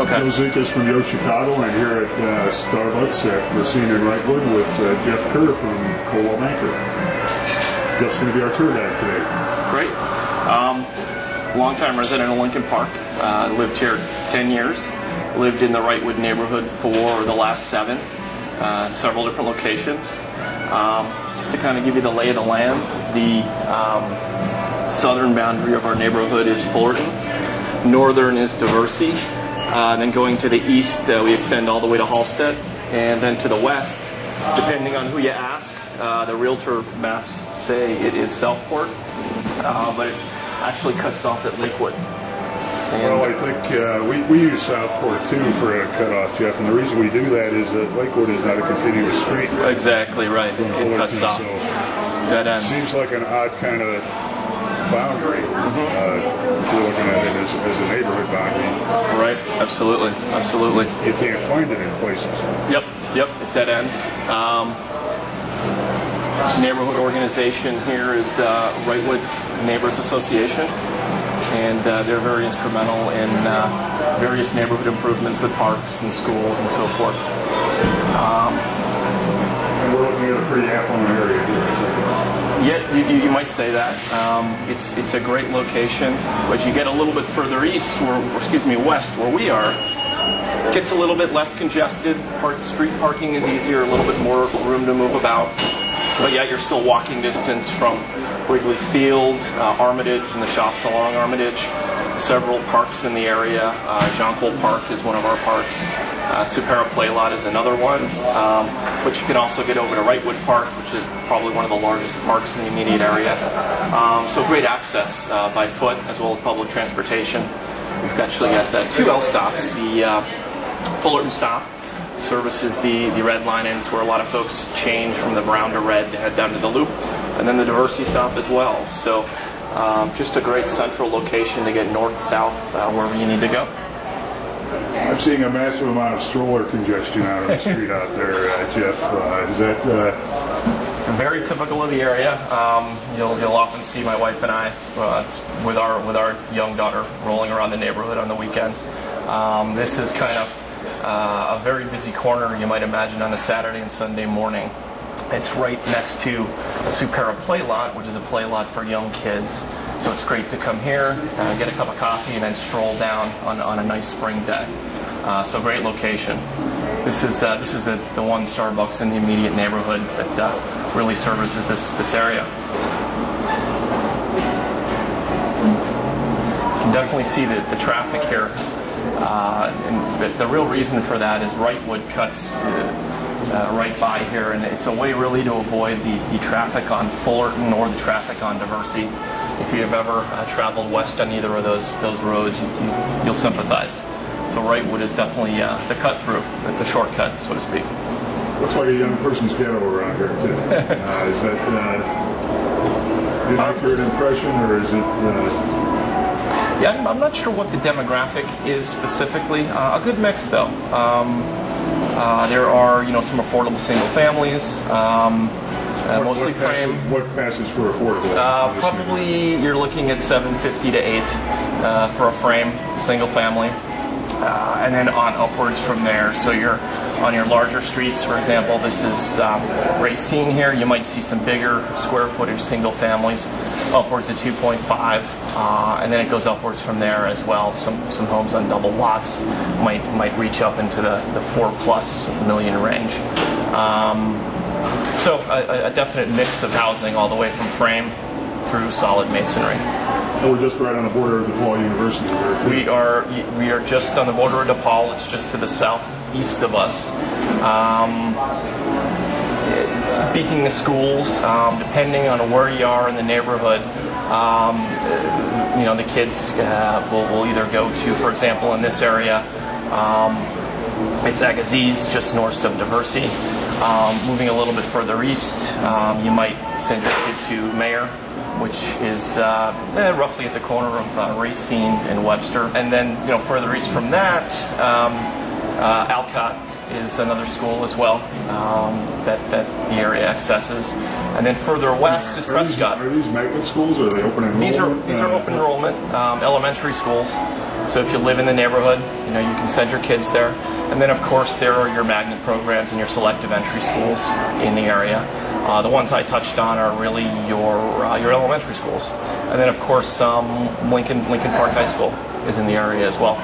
Okay. Joe Zinkas from YoChicago, and here at Starbucks at Racine in Wrightwood with Jeff Kerr from Coldwell Banker. Jeff's going to be our tour guide today. Great. Longtime resident of Lincoln Park. Lived here 10 years. Lived in the Wrightwood neighborhood for the last 7. Several different locations. Just to kind of give you the lay of the land, the southern boundary of our neighborhood is Fullerton. Northern is Diversey. Then going to the east, we extend all the way to Halstead. And then to the west, depending on who you ask, the realtor maps say it is Southport, but it actually cuts off at Lakewood. Well, I think we use Southport too for a cutoff, Jeff, and the reason we do that is that Lakewood is not a continuous street. Right? Exactly right. It cuts off. So Dead ends. Seems like an odd kind of boundary. If you're looking at it as a neighborhood boundary. Right. Absolutely. Absolutely. You can't find it in places. Yep. Yep. It dead ends. Neighborhood organization here is Wrightwood Neighbors Association. And they're very instrumental in various neighborhood improvements with parks and schools and so forth. And we're looking at a pretty affluent area here. Yeah, you might say that. It's a great location, but you get a little bit further east, west, where we are, it gets a little bit less congested. Street parking is easier, a little bit more room to move about. But yet you're still walking distance from Wrigley Field, Armitage, and the shops along Armitage. Several parks in the area. Jonquil Park is one of our parks. Supera Play Lot is another one. But you can also get over to Wrightwood Park, which is probably one of the largest parks in the immediate area. So great access by foot as well as public transportation. We've actually got 2 L stops. The Fullerton stop services the red line, and it's where a lot of folks change from the brown to red to head down to the loop. And then the Diversey stop as well. So just a great central location to get north-south wherever you need to go. I'm seeing a massive amount of stroller congestion out on the street out there, Jeff. Is that very typical of the area? You'll often see my wife and I with our young daughter rolling around the neighborhood on the weekend. This is kind of a very busy corner, you might imagine, on a Saturday and Sunday morning. It's right next to the Supera Play Lot, which is a play lot for young kids. So it's great to come here, get a cup of coffee, and then stroll down on a nice spring day. So great location. This is the one Starbucks in the immediate neighborhood that really services this area. You can definitely see the traffic here. And the real reason for that is Wrightwood cuts right by here, and it's a way really to avoid the traffic on Fullerton or the traffic on Diversey. If you have ever traveled west on either of those roads, you'll sympathize. So Wrightwood is definitely the cut through, the shortcut, so to speak. Looks like a young person's ghetto around here too. Is that an accurate impression, or is it? Yeah, I'm not sure what the demographic is specifically. A good mix, though. There are, some affordable single families, mostly frame. What passes for affordable? Probably you're looking at $750 to $800 for a frame, single family, and then on upwards from there. So you're on your larger streets, for example. This is Racine here. You might see some bigger square footage single families, upwards of 2.5, and then it goes upwards from there as well. Some homes on double lots might reach up into the 4+ million range. So a definite mix of housing all the way from frame through solid masonry. And we're just right on the border of DePaul University there too. We are just on the border of DePaul. It's just to the southeast of us. Speaking of schools, depending on where you are in the neighborhood, the kids will either go to, for example, in this area, it's Agassiz, just north of Diversey. Moving a little bit further east, you might send your kid to Mayer, which is roughly at the corner of Racine and Webster. And then, further east from that, Alcott is another school as well that the area accesses. And then further west is Prescott. Are these magnet schools, or are they open enrollment? These are open enrollment elementary schools. So if you live in the neighborhood, you can send your kids there. And then of course there are your magnet programs and your selective entry schools in the area. The ones I touched on are really your elementary schools. And then of course Lincoln Park High School is in the area as well,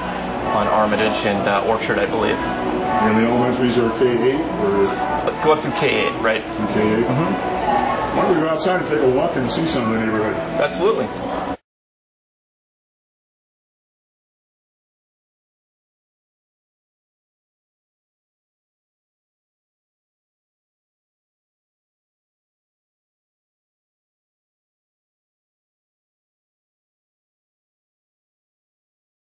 on Armitage and Orchard, I believe. And the elementaries are K-8? Or? Go up through K-8, right? K-8? Mm-hmm. Why don't we go outside and take a walk and see some of the neighborhood? Absolutely.